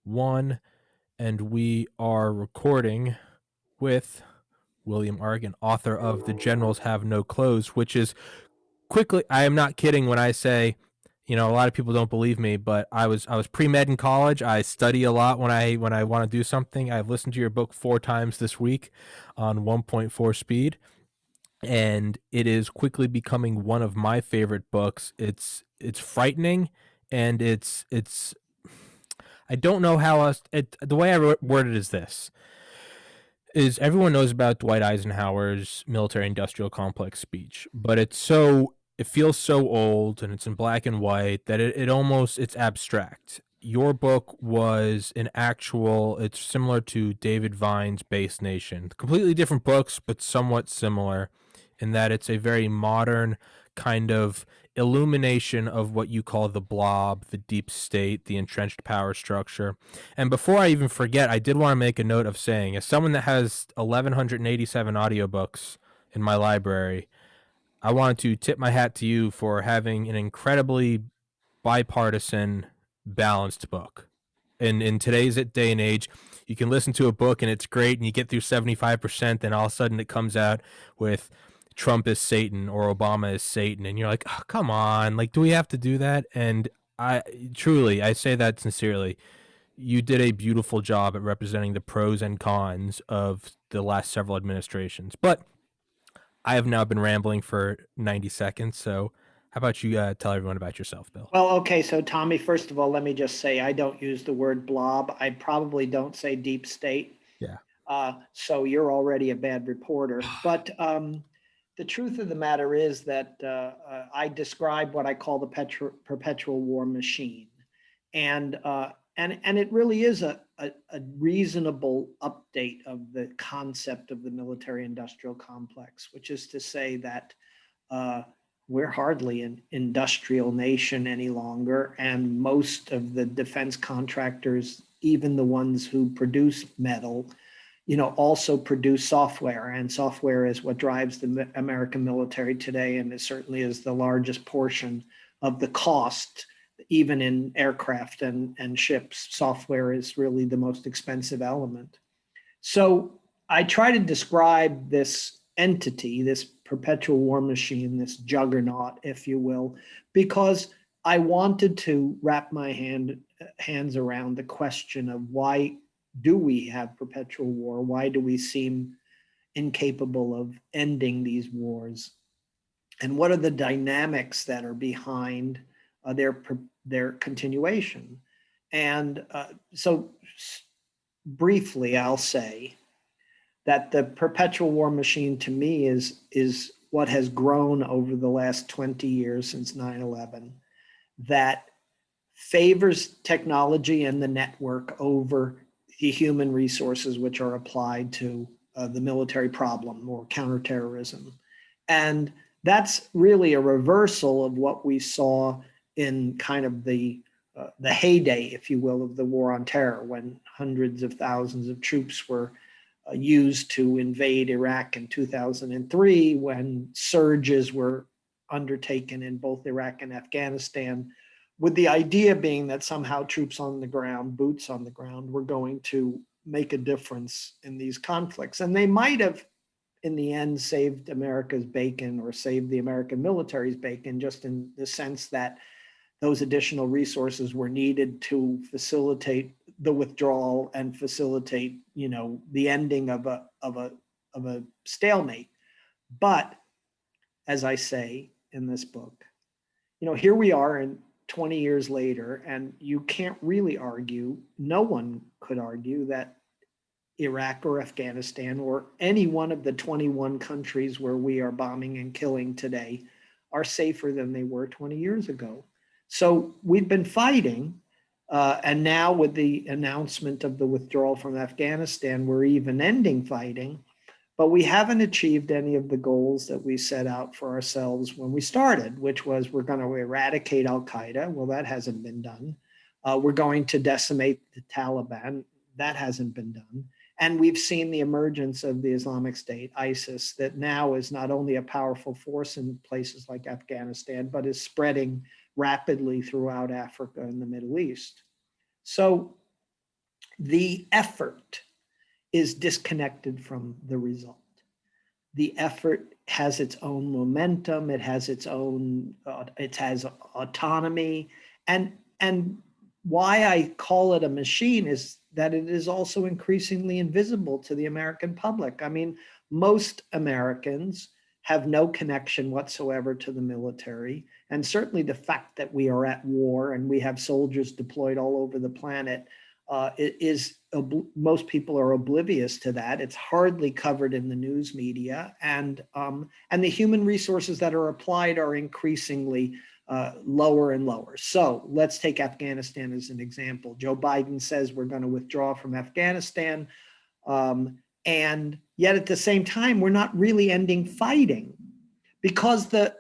1, and we are recording with William Argan, author of The Generals Have No Clothes, which is quickly, I am not kidding when I say, a lot of people don't believe me, but I was pre-med in college. I study a lot when I want to do something. I've listened to your book 4 times this week on 1.4 speed, and it is quickly becoming one of my favorite books. It's frightening, and it's I don't know how else. The way I word it is this: is everyone knows about Dwight Eisenhower's military-industrial complex speech, but it feels so old and it's in black and white that it almost it's abstract. Your book was an actual. It's similar to David Vine's Base Nation. Completely different books, but somewhat similar in that it's a very modern kind of illumination of what you call the blob, the deep state, the entrenched power structure. And before I even forget, I did want to make a note of saying, as someone that has 1,187 audiobooks in my library, I wanted to tip my hat to you for having an incredibly bipartisan, balanced book. And in today's day and age, you can listen to a book and it's great and you get through 75%, then all of a sudden it comes out with Trump is Satan or Obama is Satan. And you're like, oh, come on, like, do we have to do that? And I say that sincerely. You did a beautiful job at representing the pros and cons of the last several administrations. But I have now been rambling for 90 seconds. So how about you tell everyone about yourself, Bill? Well, okay, so Tommy, first of all, let me just say I don't use the word blob. I probably don't say deep state. Yeah. So you're already a bad reporter. But the truth of the matter is that I describe what I call the perpetual war machine. And it really is a reasonable update of the concept of the military industrial complex, which is to say that uh, we're hardly an industrial nation any longer. And most of the defense contractors, even the ones who produce metal, also produce software. And software is what drives the American military today. And it certainly is the largest portion of the cost, even in aircraft and ships. Software is really the most expensive element. So I try to describe this entity, this perpetual war machine, this juggernaut, if you will, because I wanted to wrap my hands around the question of why do we have perpetual war? Why do we seem incapable of ending these wars? And what are the dynamics that are behind their continuation? And so, briefly, I'll say that the perpetual war machine to me is what has grown over the last 20 years since 9/11, that favors technology and the network over the human resources which are applied to the military problem or counterterrorism. And that's really a reversal of what we saw in kind of the heyday, if you will, of the war on terror, when hundreds of thousands of troops were used to invade Iraq in 2003, when surges were undertaken in both Iraq and Afghanistan, with the idea being that somehow troops on the ground, boots on the ground, were going to make a difference in these conflicts. And they might have, in the end, saved America's bacon or saved the American military's bacon, just in the sense that those additional resources were needed to facilitate the withdrawal and facilitate, the ending of a stalemate. But as I say in this book, here we are in 20 years later, and you can't really argue, no one could argue that Iraq or Afghanistan or any one of the 21 countries where we are bombing and killing today are safer than they were 20 years ago. So we've been fighting, and now with the announcement of the withdrawal from Afghanistan, we're even ending fighting, but we haven't achieved any of the goals that we set out for ourselves when we started, which was we're going to eradicate al-Qaeda. Well, that hasn't been done. We're going to decimate the Taliban. That hasn't been done. And we've seen the emergence of the Islamic State, ISIS, that now is not only a powerful force in places like Afghanistan, but is spreading rapidly throughout Africa and the Middle East. So the effort is disconnected from the result. The effort has its own momentum. It has its own, it has autonomy. And why I call it a machine is that it is also increasingly invisible to the American public. I mean, most Americans have no connection whatsoever to the military. And certainly the fact that we are at war and we have soldiers deployed all over the planet is most people are oblivious to that. It's hardly covered in the news media, and the human resources that are applied are increasingly lower and lower. So let's take Afghanistan as an example. Joe Biden says we're going to withdraw from Afghanistan, and yet at the same time, we're not really ending fighting because the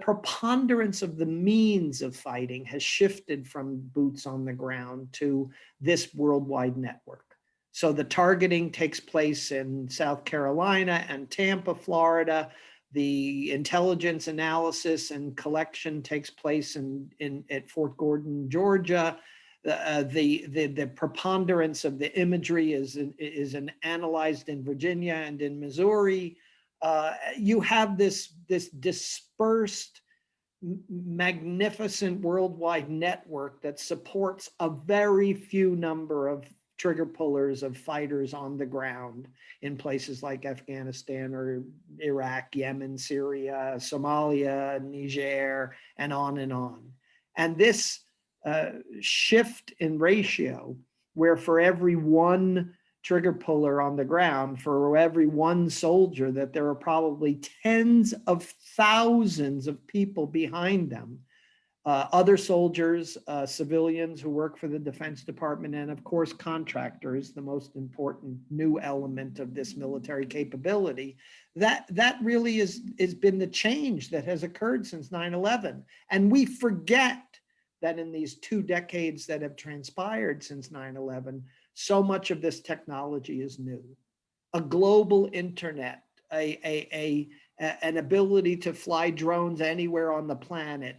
preponderance of the means of fighting has shifted from boots on the ground to this worldwide network. So the targeting takes place in South Carolina and Tampa, Florida. The intelligence analysis and collection takes place at Fort Gordon, Georgia. The preponderance of the imagery is analyzed in Virginia and in Missouri. You have this dispersed, magnificent worldwide network that supports a very few number of trigger pullers of fighters on the ground in places like Afghanistan or Iraq, Yemen, Syria, Somalia, Niger, and on and on. And this shift in ratio, where for every one trigger puller on the ground, for every one soldier, that there are probably tens of thousands of people behind them, other soldiers, civilians who work for the Defense Department, and of course contractors, the most important new element of this military capability. That really has been the change that has occurred since 9/11. And we forget that in these 2 decades that have transpired since 9/11, so much of this technology is new. A global internet, an ability to fly drones anywhere on the planet,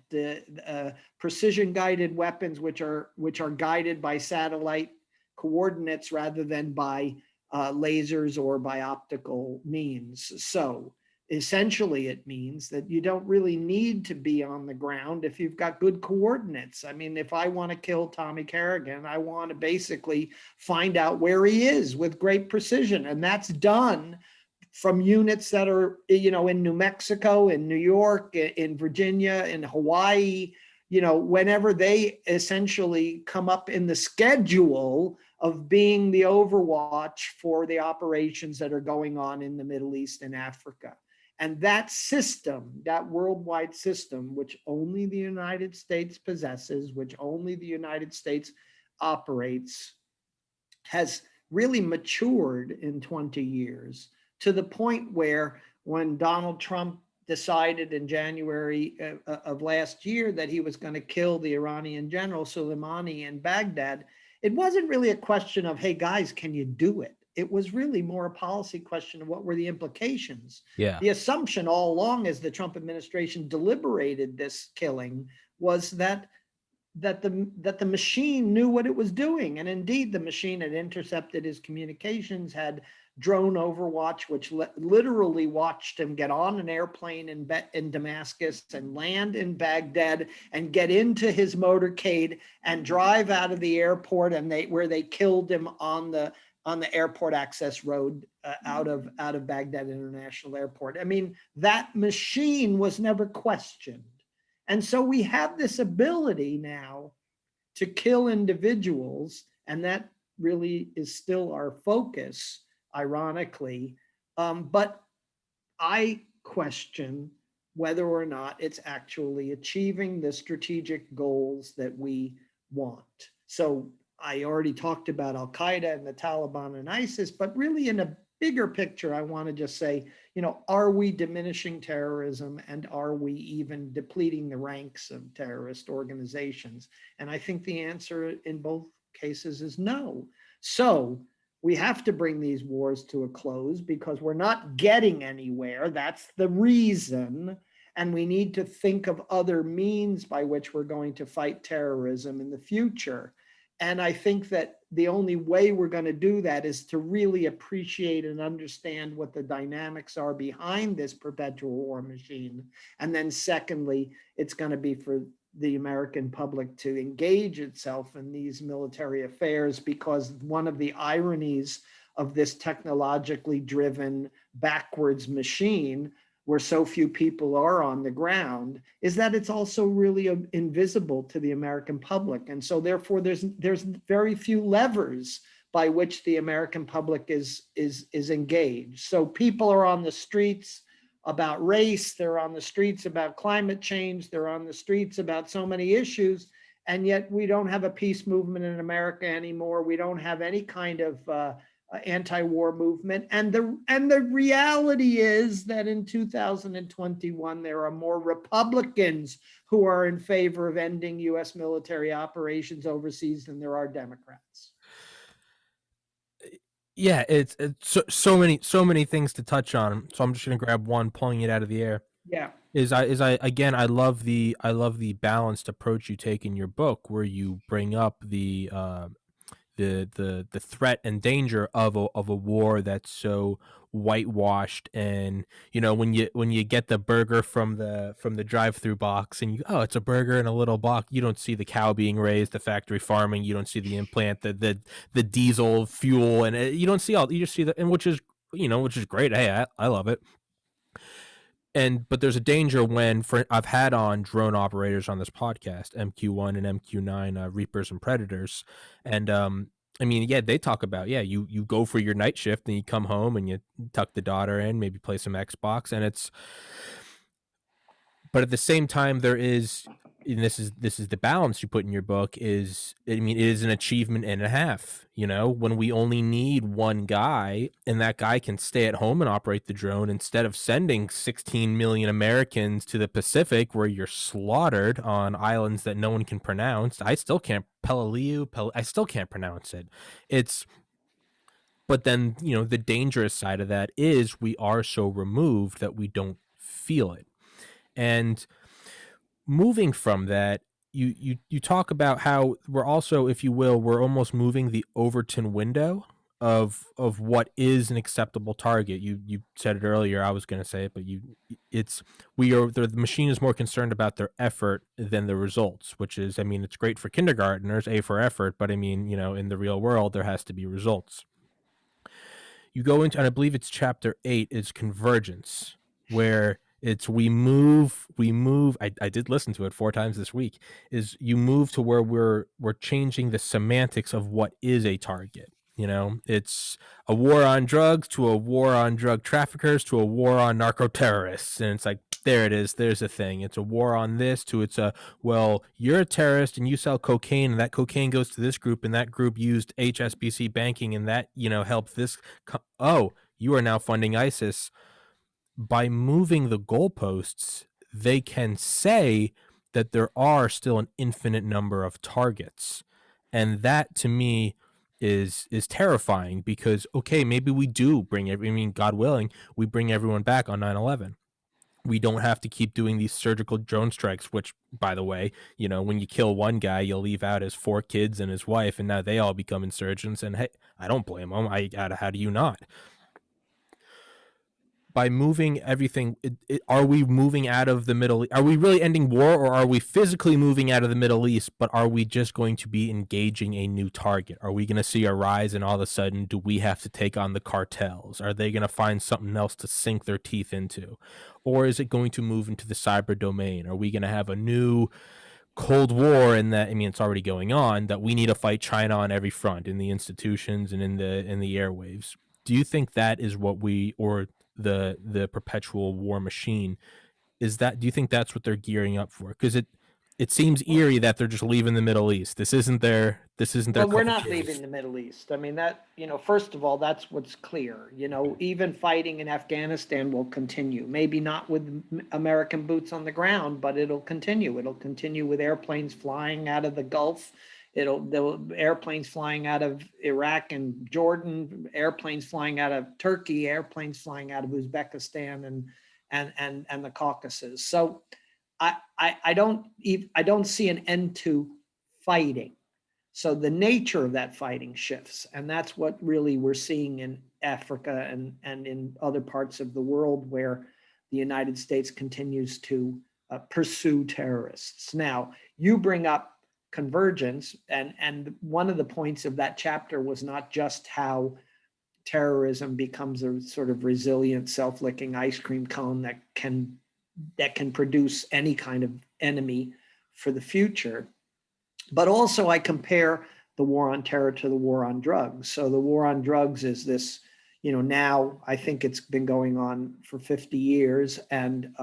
precision guided weapons which are guided by satellite coordinates rather than by lasers or by optical means. So essentially it means that you don't really need to be on the ground if you've got good coordinates. I mean, if I want to kill Tommy Kerrigan, I want to basically find out where he is with great precision. And that's done from units that are, in New Mexico, in New York, in Virginia, in Hawaii, whenever they essentially come up in the schedule of being the overwatch for the operations that are going on in the Middle East and Africa. And that system, that worldwide system, which only the United States possesses, which only the United States operates, has really matured in 20 years to the point where when Donald Trump decided in January of last year that he was going to kill the Iranian general Soleimani in Baghdad, it wasn't really a question of, hey guys, can you do it? It was really more a policy question of what were the implications. Yeah. The assumption all along as the Trump administration deliberated this killing was that the machine knew what it was doing. And indeed, the machine had intercepted his communications, had drone overwatch, which literally watched him get on an airplane in Damascus and land in Baghdad and get into his motorcade and drive out of the airport, and where they killed him on the airport access road out of Baghdad International Airport. I mean, that machine was never questioned. And so we have this ability now to kill individuals, and that really is still our focus, ironically. But I question whether or not it's actually achieving the strategic goals that we want. So I already talked about Al-Qaeda and the Taliban and ISIS, but really in a bigger picture, I want to just say, are we diminishing terrorism, and are we even depleting the ranks of terrorist organizations? And I think the answer in both cases is no. So we have to bring these wars to a close because we're not getting anywhere. That's the reason. And we need to think of other means by which we're going to fight terrorism in the future. And I think that the only way we're going to do that is to really appreciate and understand what the dynamics are behind this perpetual war machine. And then secondly, it's going to be for the American public to engage itself in these military affairs, because one of the ironies of this technologically driven backwards machine, where so few people are on the ground, is that it's also really invisible to the American public. And so therefore there's very few levers by which the American public is engaged. So people are on the streets about race, they're on the streets about climate change, they're on the streets about so many issues, and yet we don't have a peace movement in America anymore. We don't have any kind of anti-war movement, and the reality is that in 2021 there are more Republicans who are in favor of ending U.S. military operations overseas than there are Democrats. Yeah, it's so many things to touch on. So I'm just gonna grab one, pulling it out of the air. Yeah. I again, I love the balanced approach you take in your book, where you bring up the threat and danger of a war that's so whitewashed. And when you get the burger from the drive-through box, and oh, it's a burger in a little box, you don't see the cow being raised, the factory farming, you don't see the implant, the diesel fuel, and you don't see all, you just see and which is great. Hey, I love it. But there's a danger when, I've had on drone operators on this podcast, MQ1 and MQ9, Reapers and Predators, and I mean, yeah, they talk about, yeah, you go for your night shift and you come home and you tuck the daughter in, maybe play some Xbox, but at the same time, there is, and this is the balance you put in your book, is, I mean, it is an achievement and a half, when we only need one guy, and that guy can stay at home and operate the drone, instead of sending 16 million Americans to the Pacific, where you're slaughtered on islands that no one can pronounce. I still can't, I still can't pronounce it. But then, the dangerous side of that is we are so removed that we don't feel it. And moving from that, you talk about how we're also, if you will, we're almost moving the Overton window of what is an acceptable target. You said it earlier, I was going to say it, but the machine is more concerned about their effort than the results, which is, I mean, it's great for kindergartners, A for effort, but I mean, in the real world there has to be results. You go into, and I believe it's chapter 8 is convergence, where it's we move. I did listen to it 4 times this week. Is you move to where we're changing the semantics of what is a target. It's a war on drugs to a war on drug traffickers to a war on narco terrorists, and it's like, there it is. There's a thing. It's a war on this to, it's a, well, you're a terrorist and you sell cocaine, and that cocaine goes to this group, and that group used HSBC banking, and that, helped this. Oh, you are now funding ISIS. By moving the goalposts, they can say that there are still an infinite number of targets. And that, to me, is terrifying, because, okay, maybe we do God willing, we bring everyone back on 9/11. We don't have to keep doing these surgical drone strikes, which, by the way, when you kill one guy, you'll leave out his 4 kids and his wife, and now they all become insurgents. And hey, I don't blame them. How do you not? By moving everything, are we moving out of the Middle East? Are we really ending war, or are we physically moving out of the Middle East, but are we just going to be engaging a new target? Are we going to see a rise, and all of a sudden, do we have to take on the cartels? Are they going to find something else to sink their teeth into? Or is it going to move into the cyber domain? Are we going to have a new Cold War, in that, I mean, it's already going on, that we need to fight China on every front, in the institutions and in the airwaves? Do you think that is what or the perpetual war machine, do you think that's what they're gearing up for? Because it seems eerie that they're just leaving the Middle East. This isn't their Well, cup we're of not tea. leaving the Middle East. I mean, first of all, that's what's clear. Even fighting in Afghanistan will continue. Maybe not with American boots on the ground, but it'll continue. It'll continue with airplanes flying out of the Gulf. Airplanes flying out of Iraq and Jordan, airplanes flying out of Turkey, airplanes flying out of Uzbekistan and the Caucasus. So I don't see an end to fighting. So the nature of that fighting shifts. And that's what really we're seeing in Africa and in other parts of the world where the United States continues to pursue terrorists. Now, you bring up convergence, and one of the points of that chapter was not just how terrorism becomes a sort of resilient, self-licking ice cream cone that can produce any kind of enemy for the future. But also, I compare the war on terror to the war on drugs. So the war on drugs is this, now I think it's been going on for 50 years, and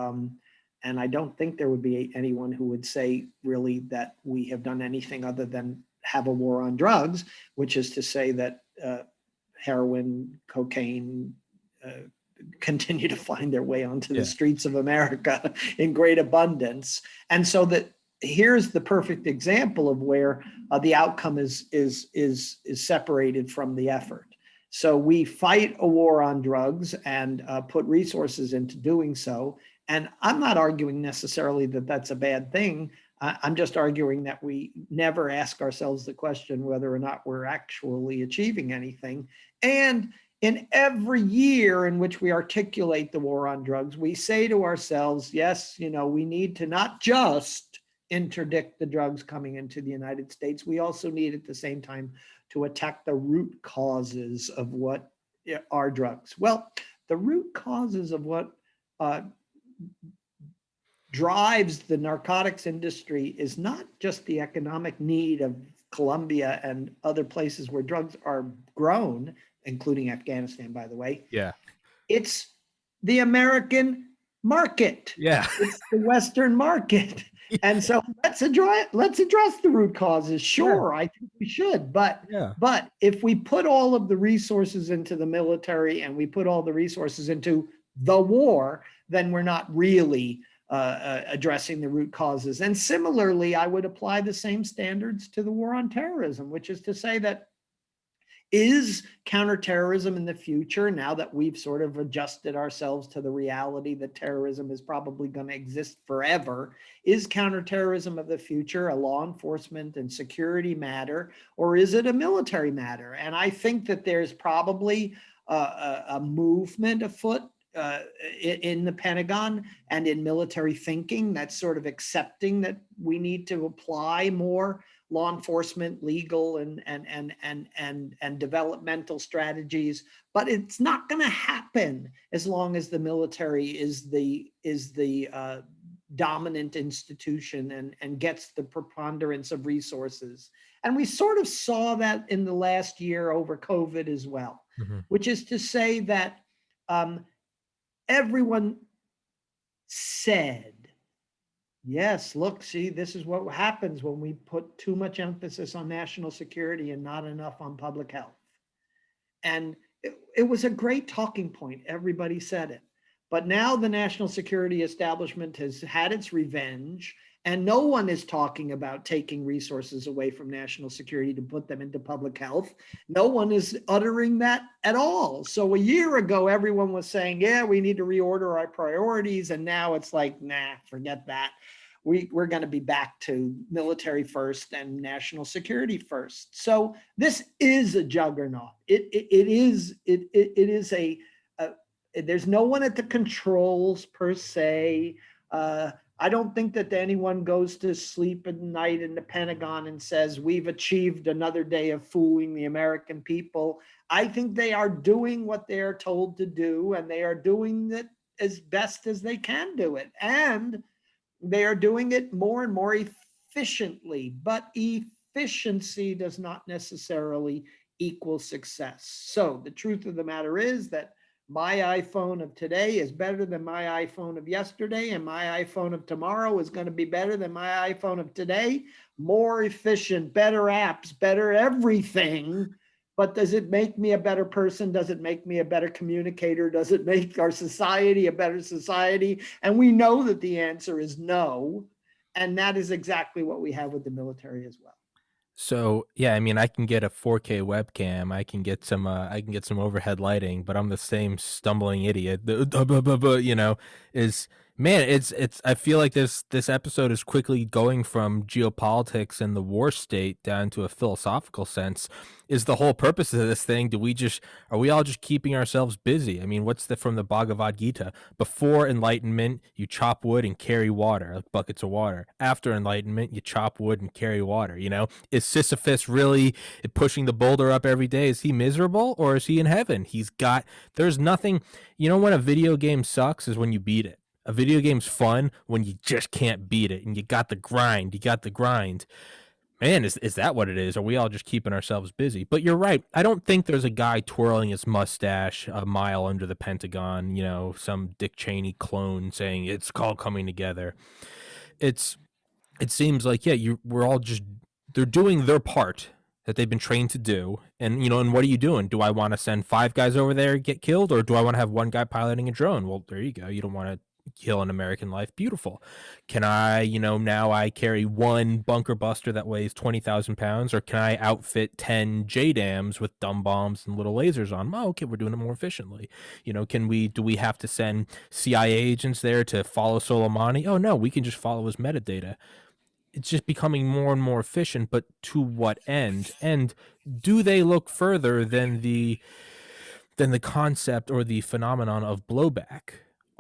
I don't think there would be anyone who would say really that we have done anything other than have a war on drugs, which is to say that heroin, cocaine, continue to find their way onto the Yeah. streets of America in great abundance. And so that here's the perfect example of where the outcome is separated from the effort. So we fight a war on drugs and put resources into doing so. And I'm not arguing necessarily that that's a bad thing. I'm just arguing that we never ask ourselves the question whether or not we're actually achieving anything. And in every year in which we articulate the war on drugs, we say to ourselves, yes, we need to not just interdict the drugs coming into the United States, we also need at the same time to attack the root causes of what are drugs. Well, the root causes of what drives the narcotics industry is not just the economic need of Colombia and other places where drugs are grown, including Afghanistan, by the way. Yeah. It's the American market. Yeah. It's the Western market. And so let's address the root causes. Yeah. Sure, I think we should, but Yeah. if we put all of the resources into the military and we put all the resources into the war, then we're not really addressing the root causes. And similarly, I would apply the same standards to the war on terrorism, which is to say that is counterterrorism in the future, now that we've sort of adjusted ourselves to the reality that terrorism is probably going to exist forever, is counterterrorism of the future a law enforcement and security matter, or is it a military matter? And I think that there's probably a movement afoot in the Pentagon and in military thinking that's sort of accepting that we need to apply more law enforcement, legal, and developmental strategies, but it's not going to happen as long as the military is the dominant institution and gets the preponderance of resources. And we sort of saw that in the last year over COVID as well, Mhm. which is to say that everyone said, yes, look, see, this is what happens when we put too much emphasis on national security and not enough on public health. And it was a great talking point. Everybody said it. But now the national security establishment has had its revenge, and no one is talking about taking resources away from national security to put them into public health. No one is uttering that at all. So a year ago, everyone was saying, yeah, we need to reorder our priorities. And now it's like, nah, forget that. We're going to be back to military first and national security first. So this is a juggernaut. It is there's no one at the controls per se. I don't think that anyone goes to sleep at night in the Pentagon and says, we've achieved another day of fooling the American people. I think they are doing what they are told to do, and they are doing it as best as they can do it. And they are doing it more and more efficiently, but efficiency does not necessarily equal success. So the truth of the matter is that my iPhone of today is better than my iPhone of yesterday, and my iPhone of tomorrow is going to be better than my iPhone of today. More efficient, better apps, better everything. But does it make me a better person? Does it make me a better communicator? Does it make our society a better society? And we know that the answer is no. And that is exactly what we have with the military as well. So yeah, I mean, I can get a 4K webcam, I can get some overhead lighting, but I'm the same stumbling idiot. Is Man, it's I feel like this episode is quickly going from geopolitics and the war state down to a philosophical sense. Is the whole purpose of this thing, do we just are we all just keeping ourselves busy? I mean, what's the from the Bhagavad Gita? Before enlightenment, you chop wood and carry water, like buckets of water. After enlightenment, you chop wood and carry water, you know? Is Sisyphus really pushing the boulder up every day? Is he miserable or is he in heaven? There's nothing, you know when a video game sucks is when you beat it. A video game's fun when you just can't beat it and you got the grind. You got the grind. Man, is that what it is? Are we all just keeping ourselves busy? But you're right. I don't think there's a guy twirling his mustache a mile under the Pentagon, you know, some Dick Cheney clone saying it's all coming together. It's it seems like yeah, we're all just they're doing their part that they've been trained to do. And you know, and what are you doing? Do I want to send 5 guys over there and get killed, or do I want to have one guy piloting a drone? Well, there you go. You don't want to kill an American life. Beautiful. Can I, you know, now I carry one bunker buster that weighs 20,000 pounds, or can I outfit 10 JDAMs with dumb bombs and little lasers on them? Oh, okay, we're doing it more efficiently. You know, do we have to send CIA agents there to follow Soleimani? Oh no, we can just follow his metadata. It's just becoming more and more efficient, but to what end? And do they look further than the concept or the phenomenon of blowback?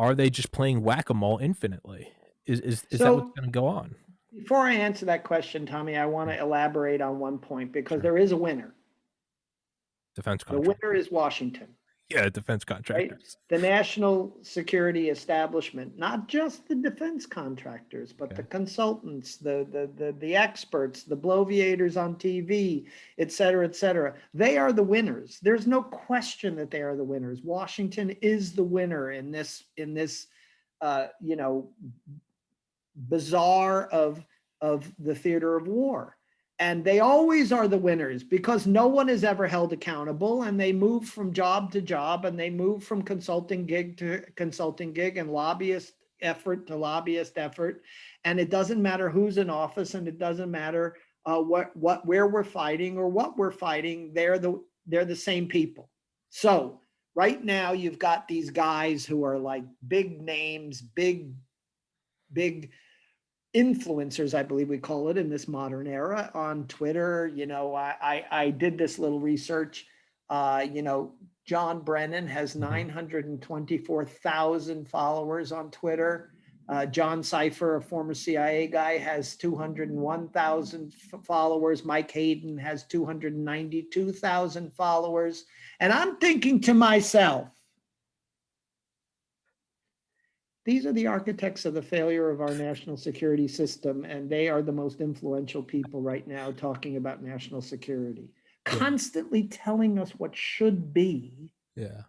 Are they just playing whack-a-mole infinitely? Is that what's So going to go on? before I answer that question, Tommy, I want to elaborate on one point because there is a winner. Defense The winner contractors. is Washington. Yeah, defense Right? contractors. The national security establishment, not just the defense contractors, but Okay. the consultants, the experts, the bloviators on TV, et cetera, et cetera. They are the winners. There's no question that they are the winners. Washington is the winner in this you know, bizarre of the theater of war. And they always are the winners because no one is ever held accountable, and they move from job to job, and they move from consulting gig to consulting gig and lobbyist effort to lobbyist effort. And it doesn't matter who's in office, and it doesn't matter where we're fighting or what we're fighting. They're the same people. So right now you've got these guys who are like big names, big influencers, I believe we call it in this modern era on Twitter. You know, I did this little research. You know, John Brennan has Mm-hmm. 924,000 followers on Twitter. John Cipher, a former CIA guy, has 201,000 followers. Mike Hayden has 292,000 followers. And I'm thinking to myself, these are the architects of the failure of our national security system, and they are the most influential people right now talking about national security, Yeah. constantly telling us what should be, Yeah.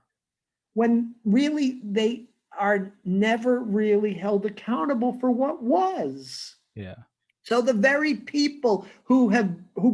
when really they are never really held accountable for what was. Yeah. So the very people who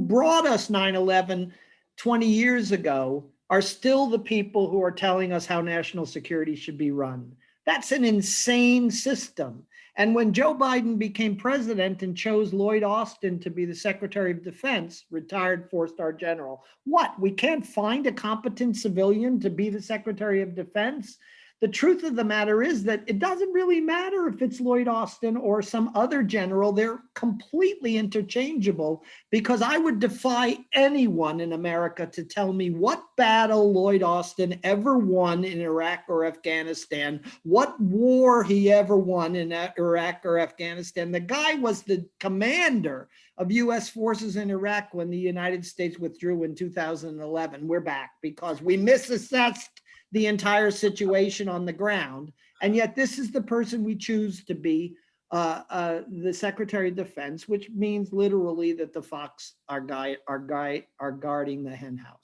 brought us 9/11 20 years ago are still the people who are telling us how national security should be run. That's an insane system. And when Joe Biden became president and chose Lloyd Austin to be the Secretary of Defense, retired 4-star general, what? We can't find a competent civilian to be the Secretary of Defense? The truth of the matter is that it doesn't really matter if it's Lloyd Austin or some other general. They're completely interchangeable, because I would defy anyone in America to tell me what battle Lloyd Austin ever won in Iraq or Afghanistan, what war he ever won in Iraq or Afghanistan. The guy was the commander of U.S. forces in Iraq when the United States withdrew in 2011. We're back because we misassessed the entire situation on the ground. And yet this is the person we choose to be the Secretary of Defense, which means literally that the fox are guarding the hen house.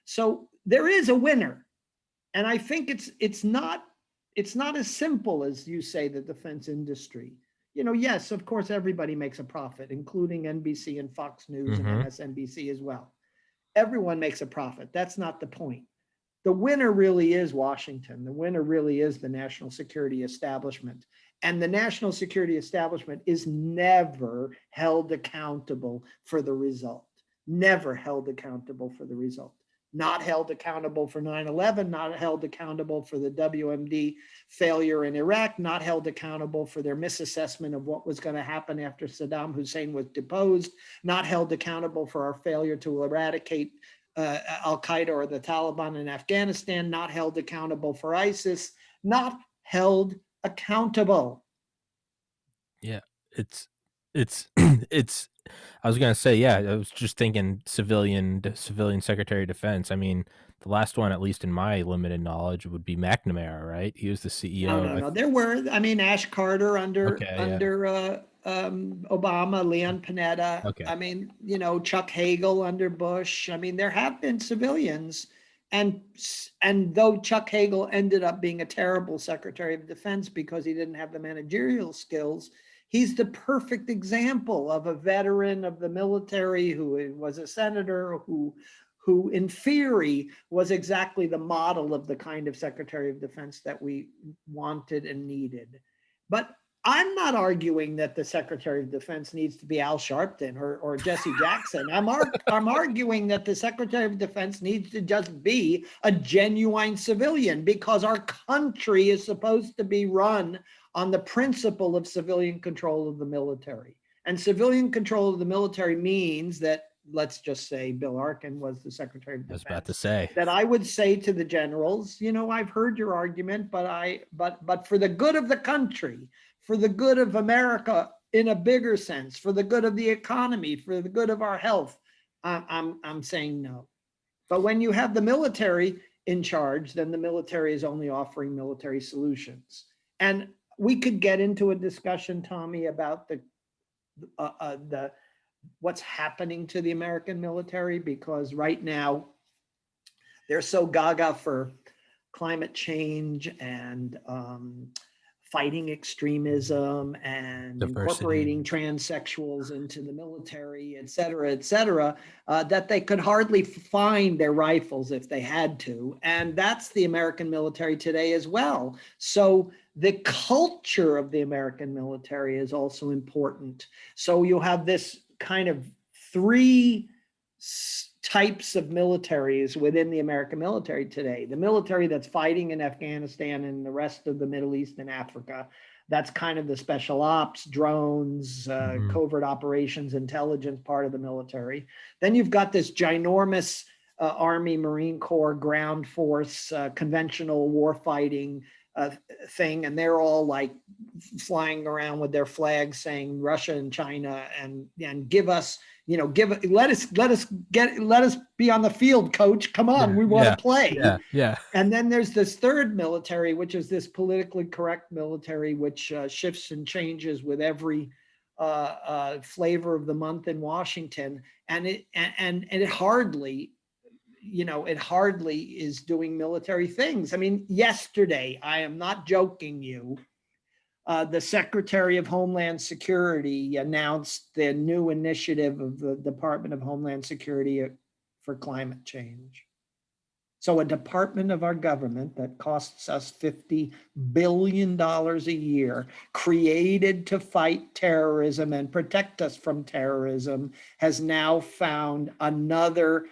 So there is a winner. And I think it's not as simple as you say, the defense industry. You know, yes, of course, everybody makes a profit, including NBC and Fox News and Mm-hmm. MSNBC as well. Everyone makes a profit. That's not the point. The winner really is Washington. The winner really is the national security establishment. And the national security establishment is never held accountable for the result. Never held accountable for the result. not held accountable for 9/11, not held accountable for the WMD failure in Iraq, not held accountable for their misassessment of what was going to happen after Saddam Hussein was deposed, not held accountable for our failure to eradicate Al Qaeda or the Taliban in Afghanistan, not held accountable for ISIS, not held accountable. Yeah, it's it's I was gonna say, yeah, I was just thinking civilian Secretary of Defense. I mean, the last one, at least in my limited knowledge, would be McNamara, right? He was the No, CEO of no, no. There were, I mean, Ash Carter okay, yeah, Obama, Leon Panetta. okay. I mean, Chuck Hagel under Bush. I mean, there have been civilians, and and though Chuck Hagel ended up being a terrible Secretary of Defense because he didn't have the managerial skills, he's the perfect example of a veteran of the military who was a senator who in theory was exactly the model of the kind of Secretary of Defense that we wanted and needed. But I'm not arguing that the Secretary of Defense needs to be Al Sharpton or Jesse Jackson. I'm arguing that the Secretary of Defense needs to just be a genuine civilian, because our country is supposed to be run on the principle of civilian control of the military. And civilian control of the military means that, let's just say Bill Arkin was the Secretary of I was about to Defense, say, that I would say to the generals, I've heard your argument, but for the good of the country, for the good of America in a bigger sense, for the good of the economy, for the good of our health, I'm saying no. But when you have the military in charge, then the military is only offering military solutions. And we could get into a discussion, Tommy, about the what's happening to the American military, because right now they're so gaga for climate change and fighting extremism and diversity. incorporating transsexuals into the military, et cetera, that they could hardly find their rifles if they had to. And that's the American military today as well. So the culture of the American military is also important. So you'll have this kind of three types of militaries within the American military today. The military that's fighting in Afghanistan and the rest of the Middle East and Africa, that's kind of the special ops, drones, Mhm. covert operations, intelligence part of the military. Then you've got this ginormous Army, Marine Corps, ground force, conventional warfighting thing, and they're all like flying around with their flags saying Russia and China, and give us, let us be on the field, coach. Come on, Yeah, we want yeah, to play. yeah, yeah. And then there's this third military, which is this politically correct military, which shifts and changes with every flavor of the month in Washington, and it hardly it hardly is doing military things. I mean, yesterday, I am not joking you, the Secretary of Homeland Security announced the new initiative of the Department of Homeland Security for climate change. So a department of our government that costs us $50 billion a year, created to fight terrorism and protect us from terrorism, has now found another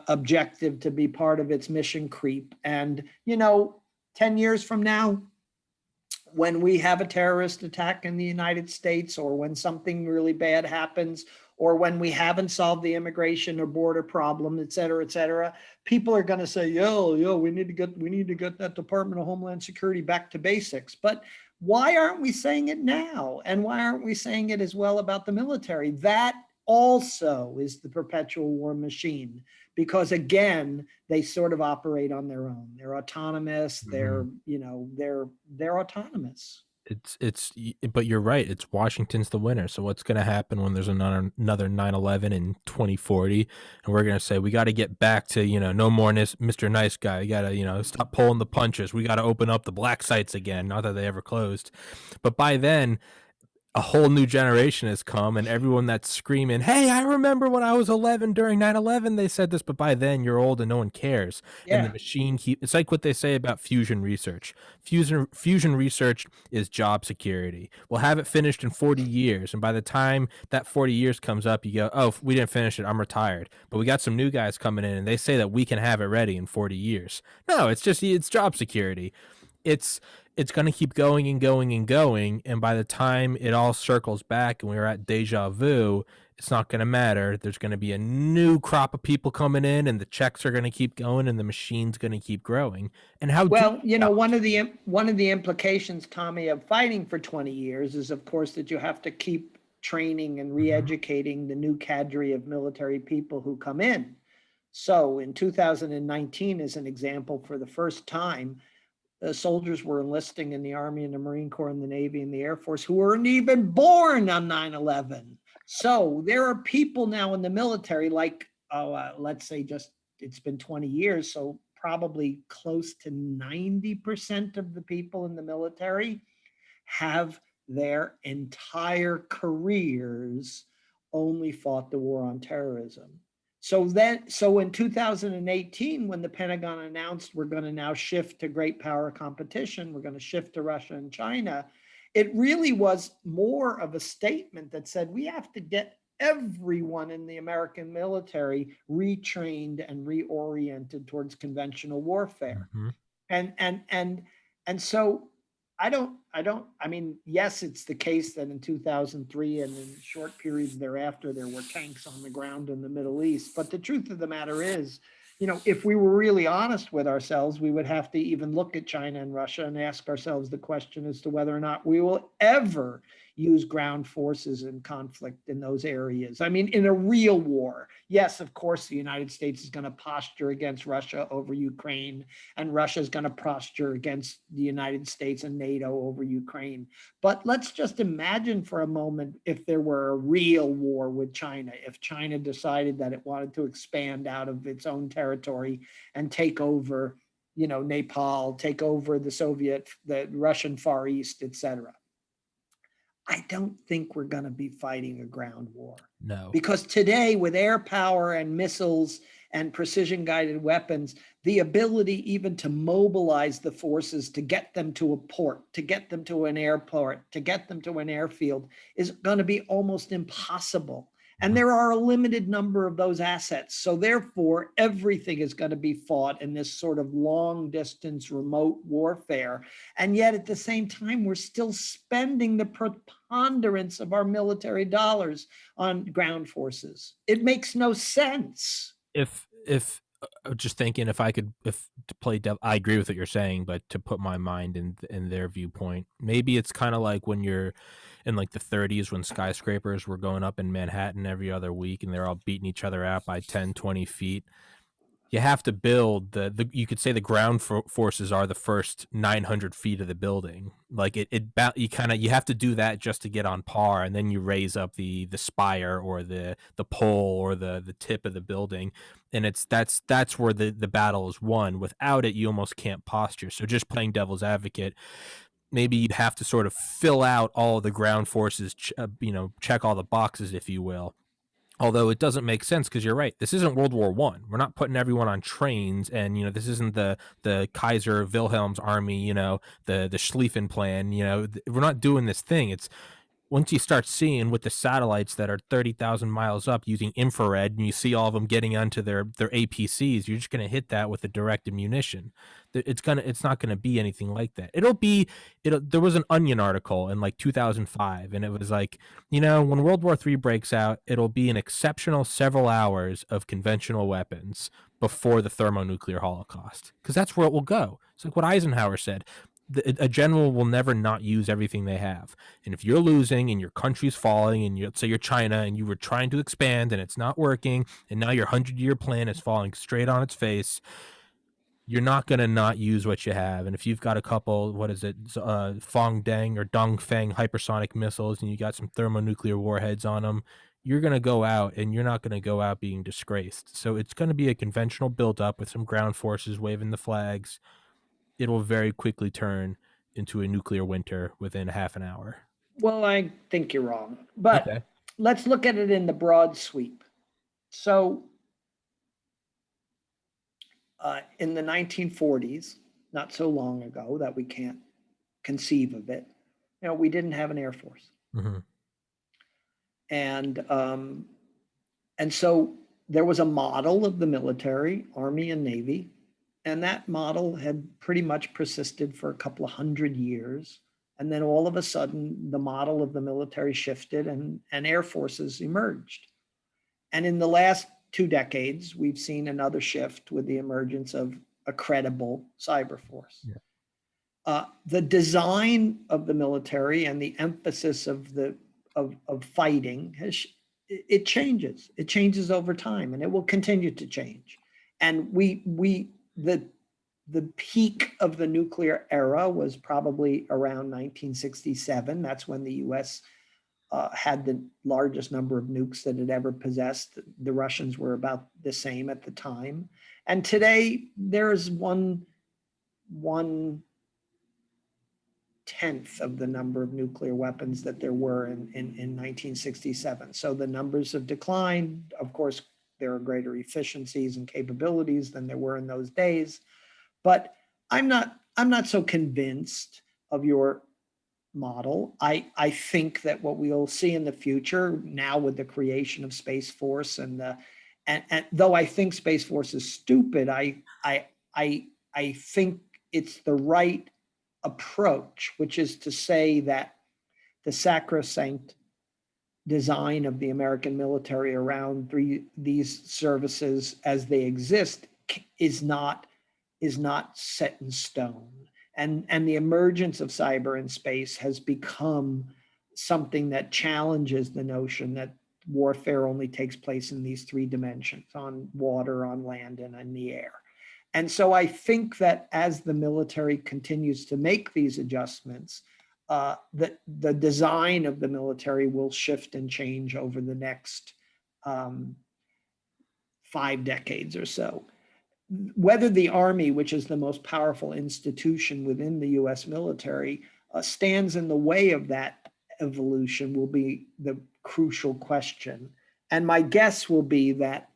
objective to be part of its mission creep. And, 10 years from now, when we have a terrorist attack in the United States, or when something really bad happens, or when we haven't solved the immigration or border problem, et cetera, people are going to say, yo, we need to get that Department of Homeland Security back to basics. But why aren't we saying it now? And why aren't we saying it as well about the military? That also is the perpetual war machine, because again, they sort of operate on their own. They're autonomous. Mhm. They're autonomous. But you're right. It's Washington's the winner. So what's going to happen when there's another 9/11 in 2040, and we're going to say we got to get back to no more Mr. Nice Guy. You got to stop pulling the punches. We got to open up the black sites again. Not that they ever closed, but by then a whole new generation has come, and everyone that's screaming, "Hey, I remember when I was 11 during 9/11, they said this," but by then you're old and no one cares. And the Yeah. machine it's like what they say about fusion research. Fusion research is job security. We'll have it finished in 40 years, and by the time that 40 years comes up, you go, "Oh, we didn't finish it. I'm retired." But we got some new guys coming in, and they say that we can have it ready in 40 years. No, it's job security. it's it's going to keep going and going and going, and by the time it all circles back and we're at deja vu, it's not going to matter. There's going to be a new crop of people coming in, and the checks are going to keep going, and the machine's going to keep growing. And how do Well, you stop? one of the implications, Tommy, of fighting for 20 years is, of course, that you have to keep training and Mhm. re-educating the new cadre of military people who come in. So, in 2019, as an example, for the first time, soldiers were enlisting in the Army and the Marine Corps and the Navy and the Air Force who weren't even born on 9/11. So there are people now in the military, like, let's say just it's been 20 years. So probably close to 90% of the people in the military have their entire careers only fought the war on terrorism. So in 2018, when the Pentagon announced we're going to now shift to great power competition, we're going to shift to Russia and China, it really was more of a statement that said we have to get everyone in the American military retrained and reoriented towards conventional warfare. Mhm. And so I mean, yes, it's the case that in 2003 and in short periods thereafter there were tanks on the ground in the Middle East, but the truth of the matter is, if we were really honest with ourselves, we would have to even look at China and Russia and ask ourselves the question as to whether or not we will ever use ground forces in conflict in those areas. I mean, in a real war. Yes, of course, the United States is going to posture against Russia over Ukraine, and Russia is going to posture against the United States and NATO over Ukraine. But let's just imagine for a moment if there were a real war with China, if China decided that it wanted to expand out of its own territory and take over, Nepal, take over the Russian Far East, etc. I don't think we're going to be fighting a ground war. No. Because today, with air power and missiles and precision guided weapons, the ability even to mobilize the forces to get them to a port, to get them to an airport, to get them to an airfield is going to be almost impossible. And Mhm. there are a limited number of those assets. So, therefore, everything is going to be fought in this sort of long distance remote warfare. And yet, at the same time, we're still spending the preponderance of our military dollars on ground forces. It makes no sense. If just thinking, if I could, if to play dev I agree with what you're saying, but to put my mind in their viewpoint, maybe it's kind of like when you're in like the 30s when skyscrapers were going up in Manhattan every other week and they're all beating each other out by 10, 20 feet. You have to build the you could say the ground forces are the first 900 feet of the building. Like you kind of, you have to do that just to get on par, and then you raise up the spire or the pole or the tip of the building, and that's where the battle is won. Without it, you almost can't posture. So just playing devil's advocate, maybe you'd have to sort of fill out all of the ground forces, check all the boxes, if you will. Although it doesn't make sense because you're right. This isn't World War One. We're not putting everyone on trains, and this isn't the Kaiser Wilhelm's army. The Schlieffen plan. We're not doing this thing. It's once you start seeing with the satellites that are 30,000 miles up using infrared, and you see all of them getting onto their APCs, you're just going to hit that with a directed munition. It's not going to be anything like that. There was an Onion article in like 2005, and it was like, when World War III breaks out, it'll be an exceptional several hours of conventional weapons before the thermonuclear holocaust, because that's where it will go. It's like what Eisenhower said. A general will never not use everything they have. And if you're losing and your country's falling, and let's say you're China and you were trying to expand and it's not working, and now your 100-year plan is falling straight on its face, you're not going to not use what you have. And if you've got a couple, what is it, Fong Deng or Dong Feng hypersonic missiles, and you got some thermonuclear warheads on them, you're going to go out, and you're not going to go out being disgraced. So it's going to be a conventional buildup with some ground forces waving the flags. It'll very quickly turn into a nuclear winter within half an hour. Well, I think you're wrong, but Okay. let's look at it in the broad sweep. So, in the 1940s, not so long ago that we can't conceive of it, we didn't have an Air Force. Hmm. And and so there was a model of the military, Army and Navy, and that model had pretty much persisted for a couple of hundred years. And then all of a sudden, the model of the military shifted and air forces emerged. And in the last 2 decades, we've seen another shift with the emergence of a credible cyber force. Yeah. The design of the military and the emphasis of of fighting it changes. It changes over time, and it will continue to change. And the peak of the nuclear era was probably around 1967. That's when the U.S. Had the largest number of nukes that it ever possessed. The Russians were about the same at the time, and today there's one tenth of the number of nuclear weapons that there were in 1967. So the numbers have declined. Of course, there are greater efficiencies and capabilities than there were in those days. But I'm not so convinced of your model. I think that what we'll see in the future now with the creation of Space Force and though I think Space Force is stupid, I think it's the right approach, which is to say that the sacrosanct design of the American military around these services as they exist is not set in stone. And the emergence of cyber in space has become something that challenges the notion that warfare only takes place in these three dimensions: on water, on land, and in the air. And so I think that as the military continues to make these adjustments, the design of the military will shift and change over the next 5 decades or so. Whether the Army, which is the most powerful institution within the US military, stands in the way of that evolution will be the crucial question. And my guess will be that,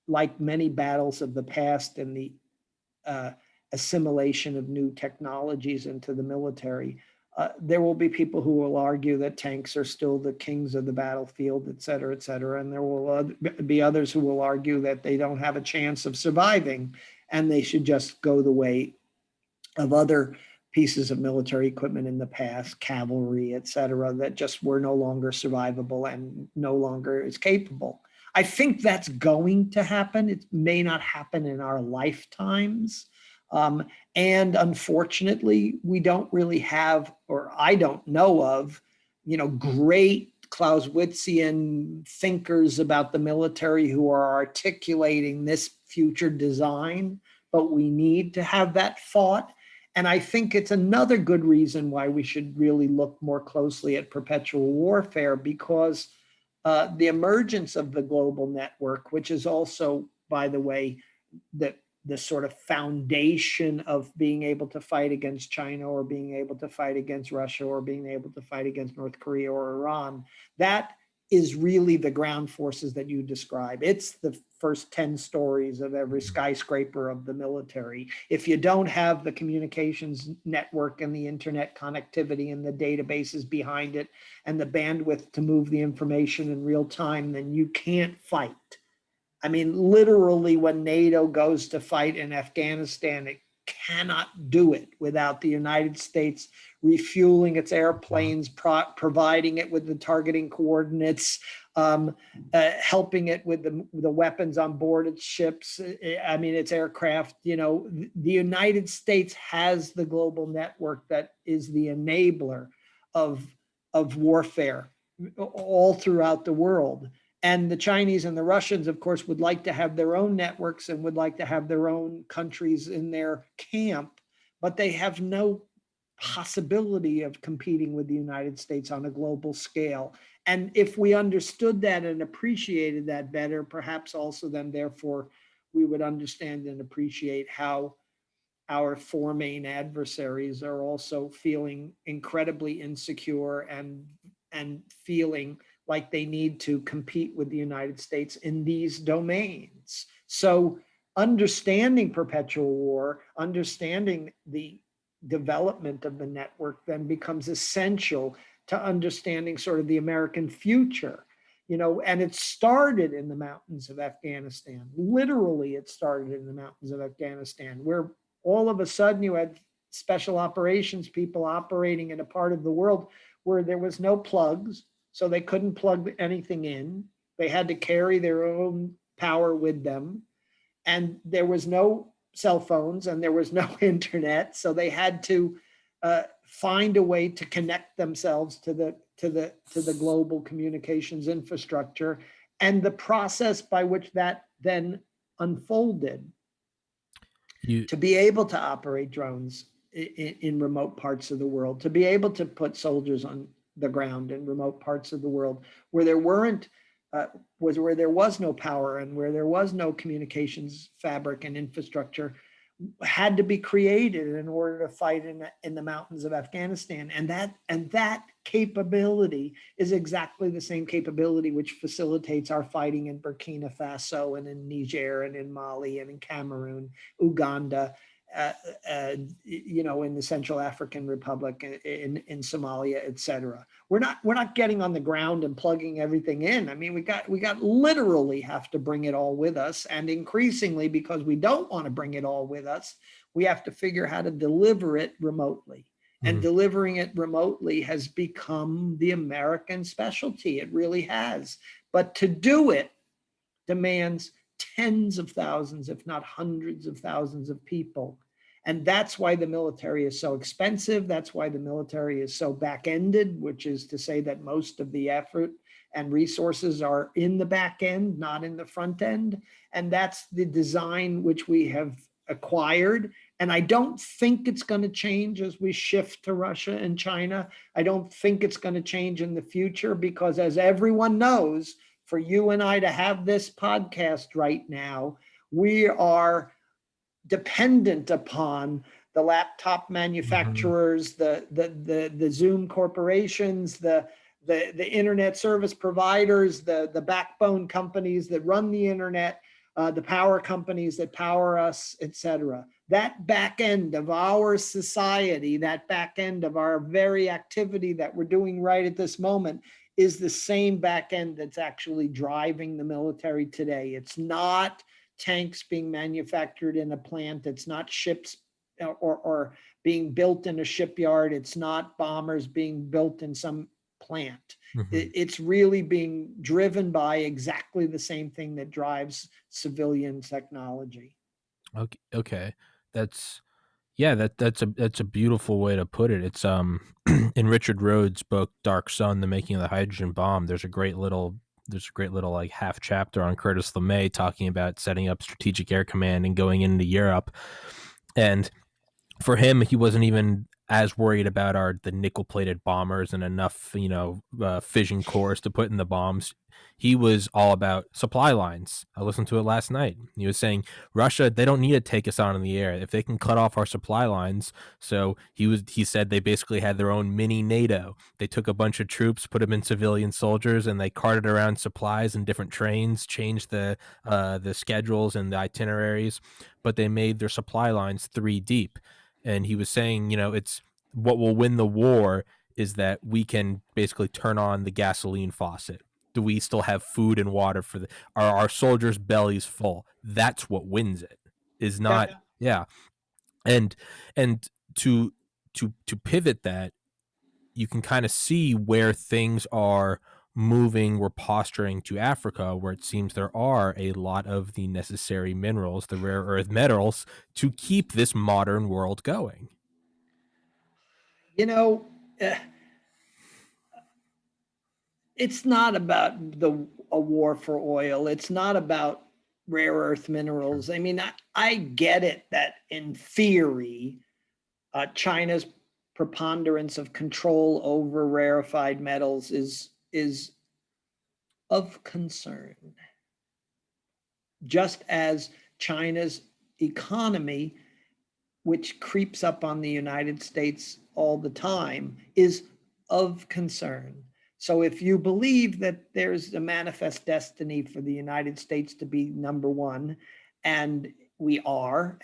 like many battles of the past and the uh, assimilation of new technologies into the military, there will be people who will argue that tanks are still the kings of the battlefield, et cetera, et cetera. And there will be others who will argue that they don't have a chance of surviving and they should just go the way of other pieces of military equipment in the past, cavalry, et cetera, that just were no longer survivable and no longer is capable. I think that's going to happen. It may not happen in our lifetimes. Um, and unfortunately, we don't really have, or I don't know of, great Clausewitzian thinkers about the military who are articulating this future design, but we need to have that thought. And I think it's another good reason why we should really look more closely at perpetual warfare, because the emergence of the global network, which is also, by the way, the sort of foundation of being able to fight against China or being able to fight against Russia or being able to fight against North Korea or Iran, that is really the ground forces that you describe. It's the first 10 stories of every skyscraper of the military. If you don't have the communications network and the internet connectivity and the databases behind it and the bandwidth to move the information in real time, then you can't fight. I mean, literally, when NATO goes to fight in Afghanistan, it cannot do it without the United States refueling its airplanes, providing it with the targeting coordinates, helping it with the weapons on board its ships. I mean, its aircraft. The United States has the global network that is the enabler of warfare all throughout the world. And the Chinese and the Russians, of course, would like to have their own networks and would like to have their own countries in their camp, but they have no possibility of competing with the United States on a global scale. And if we understood that and appreciated that better, perhaps also then, therefore, we would understand and appreciate how our four main adversaries are also feeling incredibly insecure and feeling like they need to compete with the United States in these domains. So understanding perpetual war, understanding the development of the network then becomes essential to understanding sort of the American future. And it started in the mountains of Afghanistan. Literally, it started in the mountains of Afghanistan, where all of a sudden you had special operations people operating in a part of the world where there was no plugs, so they couldn't plug anything in. They had to carry their own power with them, and there was no cell phones and there was no internet, so they had to find a way to connect themselves to the global communications infrastructure. And the process by which that then unfolded You to be able to operate drones in remote parts of the world, to be able to put soldiers on the ground in remote parts of the world where there weren't where there was no power and where there was no communications fabric and infrastructure, had to be created in order to fight in the mountains of Afghanistan. And that capability is exactly the same capability which facilitates our fighting in Burkina Faso and in Niger and in Mali and in Cameroon, Uganda, in the Central African Republic, in Somalia, et cetera. We're not getting on the ground and plugging everything in. I mean, we got literally have to bring it all with us, and increasingly, because we don't want to bring it all with us, we have to figure how to deliver it remotely. And mhm. delivering it remotely has become the American specialty. It really has. But to do it demands tens of thousands, if not hundreds of thousands of people. And that's why the military is so expensive. That's why the military is so back-ended, which is to say that most of the effort and resources are in the back end, not in the front end. And that's the design which we have acquired. And I don't think it's going to change as we shift to Russia and China. I don't think it's going to change in the future because, as everyone knows, for you and I to have this podcast right now, we are dependent upon the laptop Mhm. manufacturers, the Zoom corporations, the internet service providers, the backbone companies that run the internet, the power companies that power us, et cetera. That back end of our society, that back end of our very activity that we're doing right at this moment, is the same back end that's actually driving the military today. It's not tanks being manufactured in a plant. It's not ships or being built in a shipyard. It's not bombers being built in some plant. Mhm. It's really being driven by exactly the same thing that drives civilian technology. Okay, okay. That's yeah, that's a beautiful way to put it. It's in Richard Rhodes' book Dark Sun: The Making of the Hydrogen Bomb, there's a great little like half chapter on Curtis LeMay talking about setting up Strategic Air Command and going into Europe. And for him, he wasn't even as worried about the nickel plated bombers and enough, fission cores to put in the bombs. He was all about supply lines. I listened to it last night. He was saying Russia, they don't need to take us on in the air if they can cut off our supply lines. So he said they basically had their own mini NATO. They took a bunch of troops, put them in civilian soldiers, and they carted around supplies in different trains, changed the schedules and the itineraries, but they made their supply lines three deep. And he was saying, it's what will win the war is that we can basically turn on the gasoline faucet. Do we still have food and water for are our soldiers' bellies full? That's what wins it. Is not Yeah. yeah. And and to to pivot that, you can kind of see where things are moving. We're posturing to Africa, where it seems there are a lot of the necessary minerals, the rare earth metals, to keep this modern world going. You know, uh, it's not about a war for oil. It's not about rare earth minerals. I mean, I get it that in theory, China's preponderance of control over rarefied metals is of concern, just as China's economy which creeps up on the United States all the time, is of concern. So if you believe that there's a manifest destiny for the United States to be number one, and we are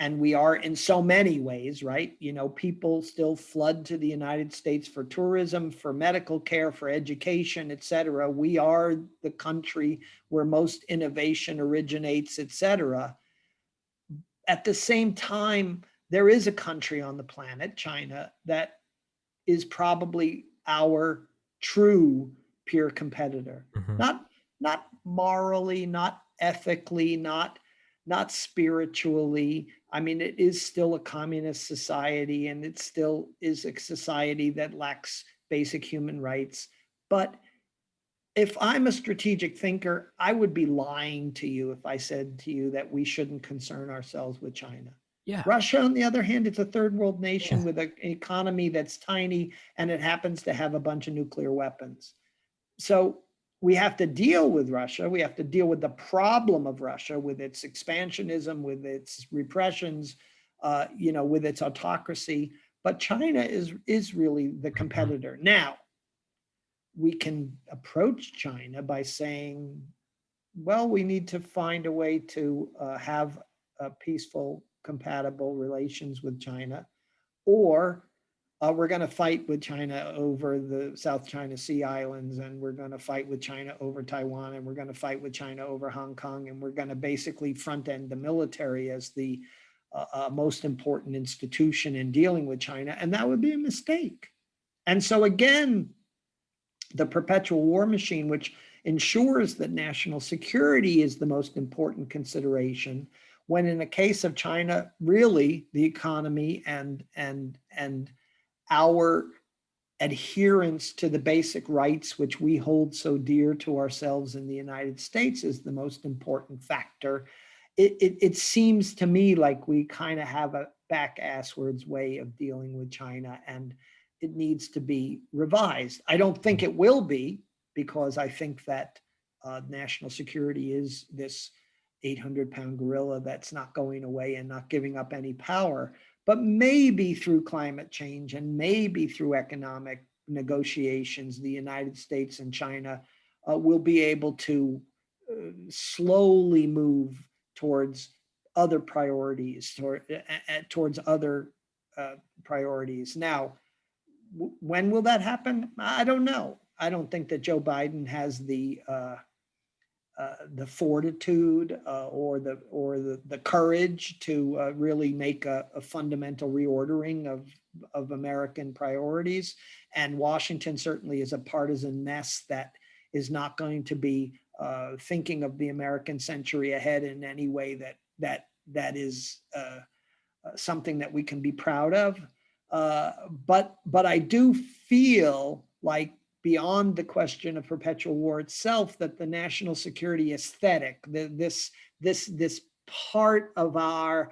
in so many ways, right? You know, people still flood to the United States for tourism, for medical care, for education, et cetera. We are the country where most innovation originates, et cetera. At the same time, there is a country on the planet, China, that is probably our true peer competitor. Mm-hmm. Not morally, not ethically, not spiritually. I mean, it is still a communist society, and it still is a society that lacks basic human rights. But if I'm a strategic thinker, I would be lying to you if I said to you that we shouldn't concern ourselves with China. Yeah. Russia, on the other hand, it's a third world Yeah. nation with an economy that's tiny, and it happens to have a bunch of nuclear weapons. So we have to deal with Russia. We have to deal with the problem of Russia, with its expansionism, with its repressions, with its autocracy. But China is really the Mm-hmm. competitor. Now, we can approach China by saying, well, we need to find a way to have peaceful, compatible relations with China, or we're going to fight with China over the South China Sea Islands, and we're going to fight with China over Taiwan, and we're going to fight with China over Hong Kong, and we're going to basically front end the military as the most important institution in dealing with China. And that would be a mistake. And so, again, the perpetual war machine, which ensures that national security is the most important consideration, when in the case of China, really the economy and our adherence to the basic rights which we hold so dear to ourselves in the United States is the most important factor. It seems to me like we kind of have a back asswards way of dealing with China, and it needs to be revised. I don't think it will be, because I think that national security is this 800-pound gorilla that's not going away and not giving up any power. But maybe through climate change and maybe through economic negotiations, the United States and China will be able to slowly move towards other priorities, towards other priorities. Now, when will that happen? I don't know. I don't think that Joe Biden has the fortitude or the courage to really make a fundamental reordering of American priorities. And Washington certainly is a partisan mess that is not going to be thinking of the American century ahead in any way that is something that we can be proud of. But I do feel like, beyond the question of perpetual war itself, that the national security aesthetic, this part of our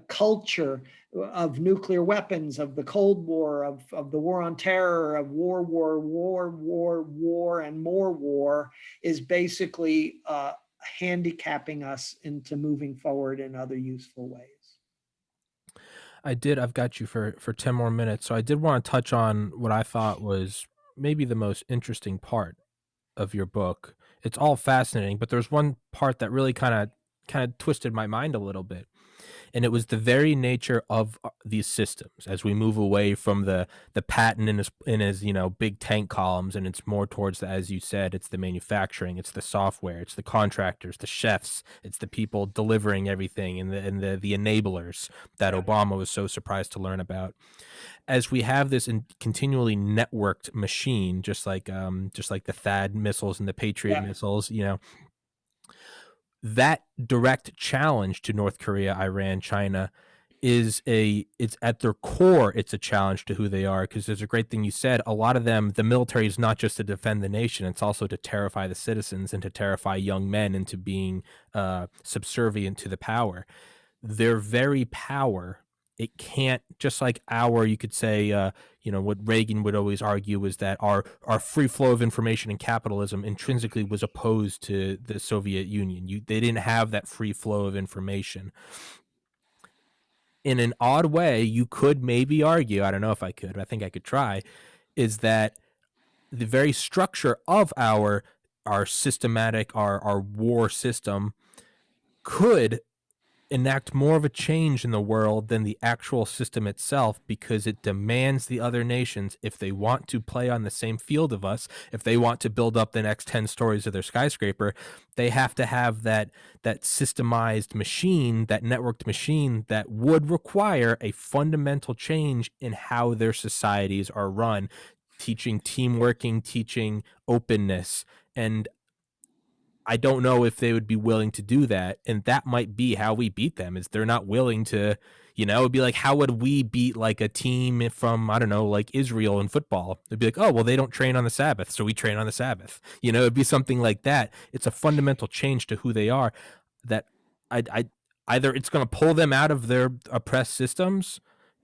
culture of nuclear weapons, of the Cold War, of the war on terror, of war, and more war, is basically handicapping us into moving forward in other useful ways. I've got you for 10 more minutes. So I did want to touch on what I thought was maybe the most interesting part of your book. It's all fascinating, but there's one part that really kind of twisted my mind a little bit. And it was the very nature of these systems as we move away from the patent in his big tank columns, and it's more towards the, as you said, it's the manufacturing, it's the software, it's the contractors, the chefs, it's the people delivering everything, and the enablers that Yeah. Obama was so surprised to learn about. As we have this continually networked machine, just like the THAAD missiles and the Patriot Yeah. missiles, that direct challenge to North Korea, Iran, China it's at their core, it's a challenge to who they are, because there's a great thing you said. A lot of them, the military is not just to defend the nation, it's also to terrify the citizens and to terrify young men into being subservient to the power. Their very power, it can't, just like you could say, what Reagan would always argue was that our free flow of information and capitalism intrinsically was opposed to the Soviet Union. They didn't have that free flow of information. in an odd way, you could maybe argue, I don't know if I could, but I think I could try, is that the very structure of our systematic, our war system could enact more of a change in the world than the actual system itself, because it demands the other nations, if they want to play on the same field of us, if they want to build up the next 10 stories of their skyscraper, they have to have that systemized machine, that networked machine, that would require a fundamental change in how their societies are run, teaching teamworking, teaching openness. And I don't know if they would be willing to do that. And that might be how we beat them, is they're not willing to, it'd be like, how would we beat like a team from, I don't know, like Israel in football? It'd be like, oh, well, they don't train on the Sabbath, so we train on the Sabbath. It'd be something like that. It's a fundamental change to who they are that I either it's going to pull them out of their oppressed systems,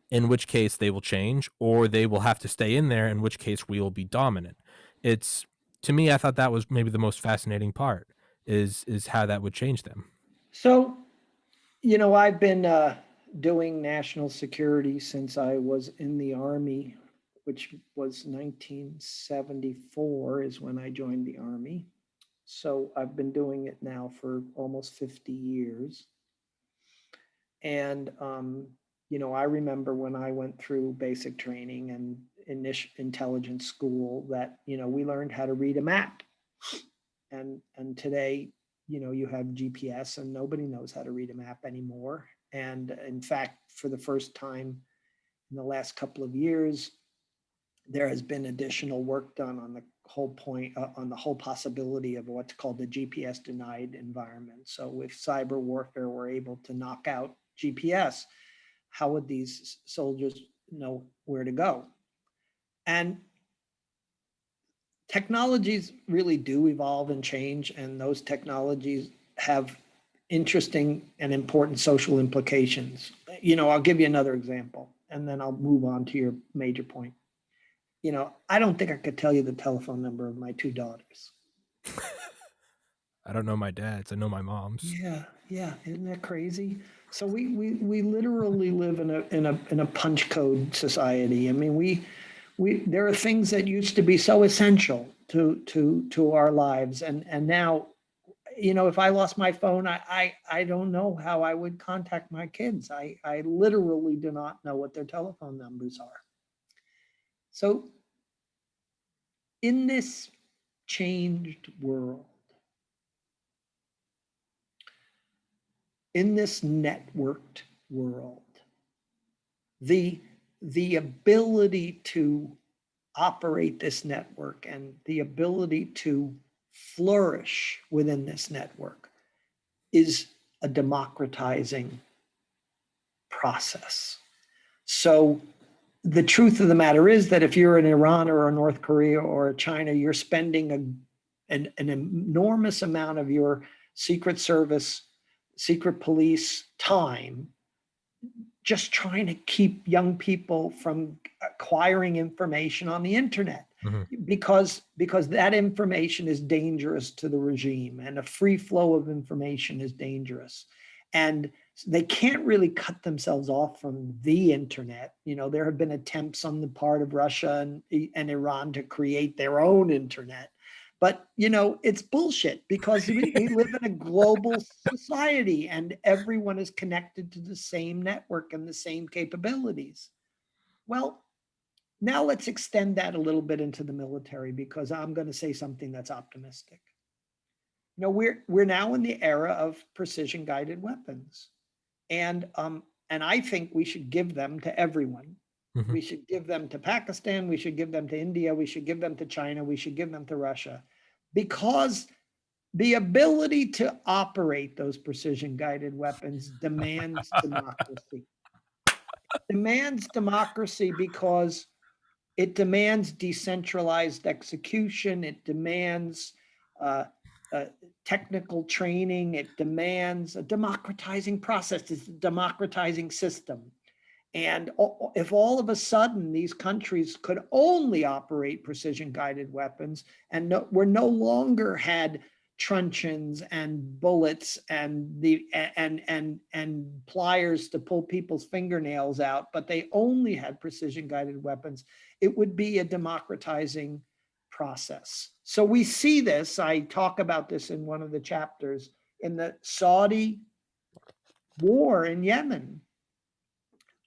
in which case they will change, or they will have to stay in there, in which case we will be dominant. It's, to me, I thought that was maybe the most fascinating part, is how that would change them. So, I've been doing national security since I was in the Army, which was 1974 is when I joined the Army. So I've been doing it now for almost 50 years. And, I remember when I went through basic training and intelligence school that, we learned how to read a map. And today, you have GPS and nobody knows how to read a map anymore. And in fact, for the first time in the last couple of years, there has been additional work done on the whole point, on the whole possibility of what's called the GPS denied environment. So with cyber warfare, we're able to knock out GPS. How would these soldiers know where to go? And technologies really do evolve and change, and those technologies have interesting and important social implications. I'll give you another example, and then I'll move on to your major point. I don't think I could tell you the telephone number of my two daughters. I don't know my dad's, I know my mom's. Yeah, isn't that crazy? So we literally live in a punch code society. I mean, we there are things that used to be so essential to our lives, and now, if I lost my phone, I don't know how I would contact my kids. I literally do not know what their telephone numbers are. So in this changed world, in this networked world, the the ability to operate this network and the ability to flourish within this network is a democratizing process. So the truth of the matter is that if you're in Iran or North Korea or China, you're spending an enormous amount of your Secret Service, secret police time just trying to keep young people from acquiring information on the internet, because that information is dangerous to the regime, and a free flow of information is dangerous. And they can't really cut themselves off from the internet. There have been attempts on the part of Russia and Iran to create their own internet. But, it's bullshit, because we live in a global society and everyone is connected to the same network and the same capabilities. Well, now let's extend that a little bit into the military, because I'm going to say something that's optimistic. We're now in the era of precision guided weapons. And I think we should give them to everyone. Mm-hmm. We should give them to Pakistan. We should give them to India. We should give them to China. We should give them to Russia, because the ability to operate those precision guided weapons demands democracy. Demands democracy because it demands decentralized execution. It demands uh, technical training. It demands a democratizing process. It's a democratizing system. And if all of a sudden these countries could only operate precision guided weapons and were no longer had truncheons and bullets and and pliers to pull people's fingernails out, but they only had precision guided weapons, it would be a democratizing process. So we see this, I talk about this in one of the chapters, in the Saudi war in Yemen,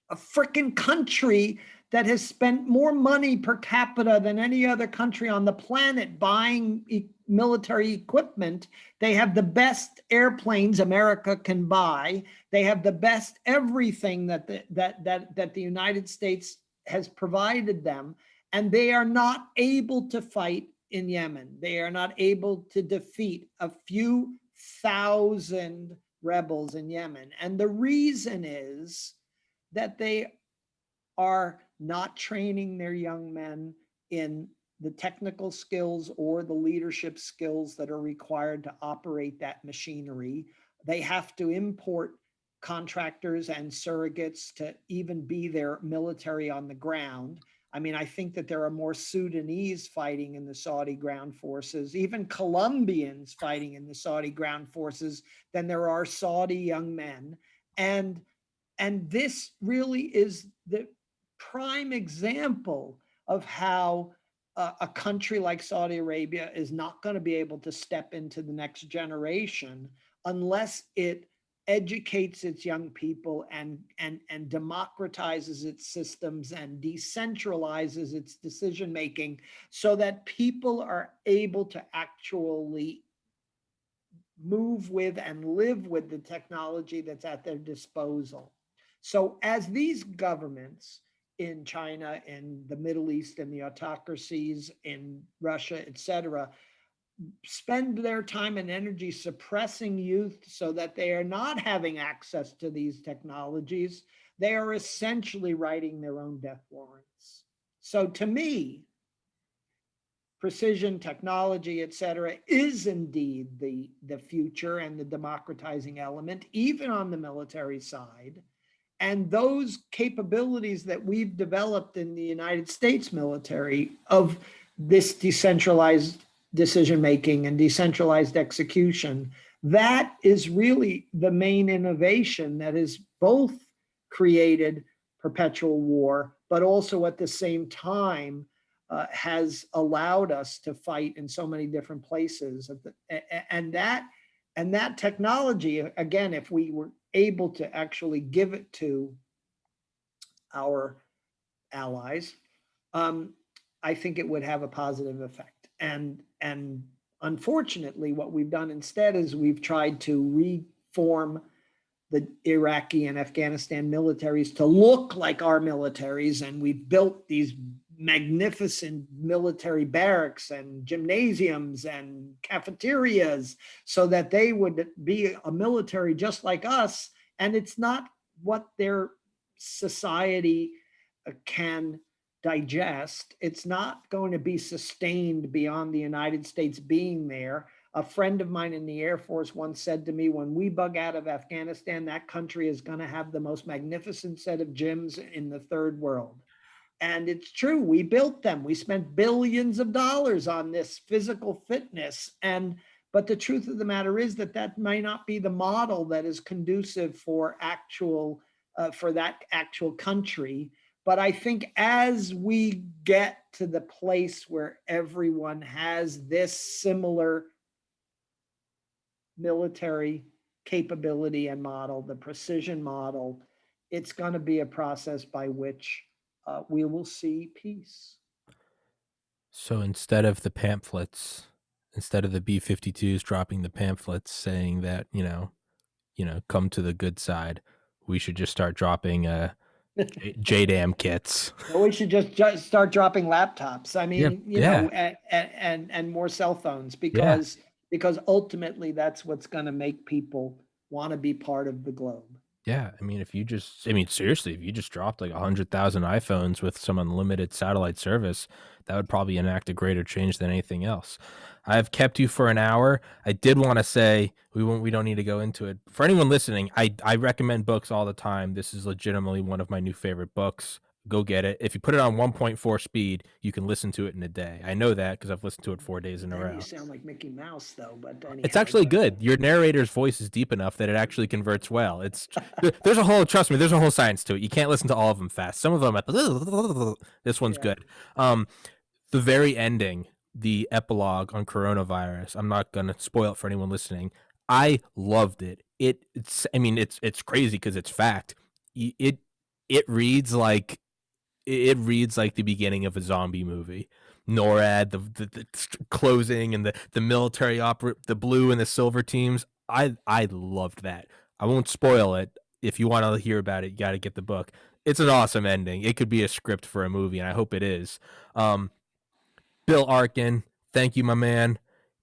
a freaking country that has spent more money per capita than any other country on the planet buying military equipment. They have the best airplanes America can buy. They have the best everything that the United States has provided them, and they are not able to fight in Yemen. They are not able to defeat a few thousand rebels in Yemen. And the reason is that they are not training their young men in the technical skills or the leadership skills that are required to operate that machinery. They have to import contractors and surrogates to even be their military on the ground. I mean, I think that there are more Sudanese fighting in the Saudi ground forces, even Colombians fighting in the Saudi ground forces, than there are Saudi young men. And this really is the prime example of how a country like Saudi Arabia is not going to be able to step into the next generation unless it educates its young people and democratizes its systems and decentralizes its decision making so that people are able to actually move with and live with the technology that's at their disposal. So as these governments in China, in the Middle East, in the autocracies, in Russia, etc., spend their time and energy suppressing youth so that they are not having access to these technologies, they are essentially writing their own death warrants. So to me, precision technology, et cetera, is indeed the future and the democratizing element, even on the military side. And those capabilities that we've developed in the United States military of this decentralized decision making and decentralized execution, that is really the main innovation that has both created perpetual war, but also at the same time has allowed us to fight in so many different places. And that technology, again, if we were able to actually give it to our allies, I think it would have a positive effect. And unfortunately, what we've done instead is we've tried to reform the Iraqi and Afghanistan militaries to look like our militaries, and we've built these magnificent military barracks and gymnasiums and cafeterias so that they would be a military just like us. And it's not what their society can digest. It's not going to be sustained beyond the United States being there. A friend of mine in the Air Force once said to me, when we bug out of Afghanistan, that country is going to have the most magnificent set of gyms in the third world. And it's true, we built them. We spent billions of dollars on this physical fitness. But the truth of the matter is that that may not be the model that is conducive for that actual country. But I think as we get to the place where everyone has this similar military capability and model, the precision model, it's going to be a process by which we will see peace. So instead of the pamphlets, instead of the B-52s dropping the pamphlets saying that, come to the good side, we should just start dropping JDAM kits. Well, we should just start dropping laptops. I Yeah, mean, yeah, and more cell phones yeah. because ultimately that's what's going to make people want to be part of the globe. Yeah, I mean, seriously, if you just dropped like 100,000 iPhones with some unlimited satellite service, that would probably enact a greater change than anything else. I've kept you for an hour. I did want to say we don't need to go into it. For anyone listening, I recommend books all the time. This is legitimately one of my new favorite books. go get it. If you put it on 1.4 speed, you can listen to it in a day. I know that because I've listened to it 4 days in a Then you row. sound like Mickey Mouse, though. But It's anyhow, actually go ahead. good. Your narrator's voice is deep enough that it actually converts well. There's a whole trust me. There's a whole science to it. You can't listen to all of them fast. Some of them this one's Yeah. good. Um, the very ending, the epilogue on coronavirus. I'm not gonna spoil it for anyone listening. I loved it. It's I mean it's crazy because it's fact. It it reads like it reads like the beginning of a zombie movie. NORAD, the closing, and the military opera, the blue and the silver teams. I loved that. I won't spoil it. If you want to hear about it, you got to get the book. It's an awesome ending. It could be a script for a movie, and I hope it is. Um, Bill Arkin, thank you, my man.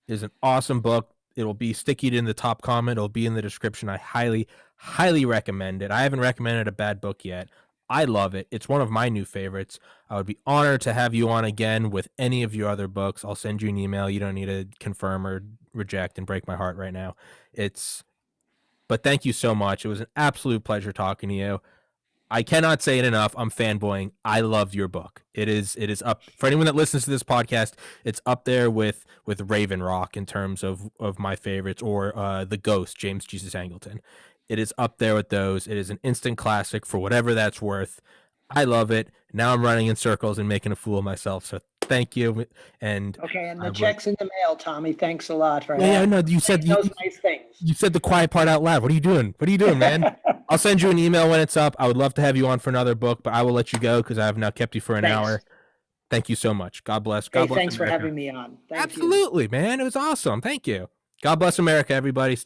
It is an awesome book. It'll be stickied in the top comment. It'll be in the description. I highly, highly recommend it. I haven't recommended a bad book yet. I love it. It's one of my new favorites. I would be honored to have you on again with any of your other books. I'll send you an email. You don't need to confirm or reject and break my heart right now. But thank you so much. It was an absolute pleasure talking to you. I cannot say it enough. I'm fanboying. I love your book. It is up for anyone that listens to this podcast. It's up there with Raven Rock in terms of my favorites, or The Ghost, James Jesus Angleton. It is up there with those. It is an instant classic for whatever that's worth. I love it. Now I'm running in circles and making a fool of myself. So thank you. And Okay, and I the would. check's in the mail, Tommy. Thanks a lot for Yeah, yeah. No, you saying said those nice things. you said the quiet part out loud. What are you doing? What are you doing, man? I'll send you an email when it's up. I would love to have you on for another book, but I will let you go because I have now kept you for an Thanks. hour. Thank you so much. God bless. God Hey, bless thanks for America. having me on. Thank you. Absolutely, man. It was awesome. Thank you. God bless America, everybody. Stay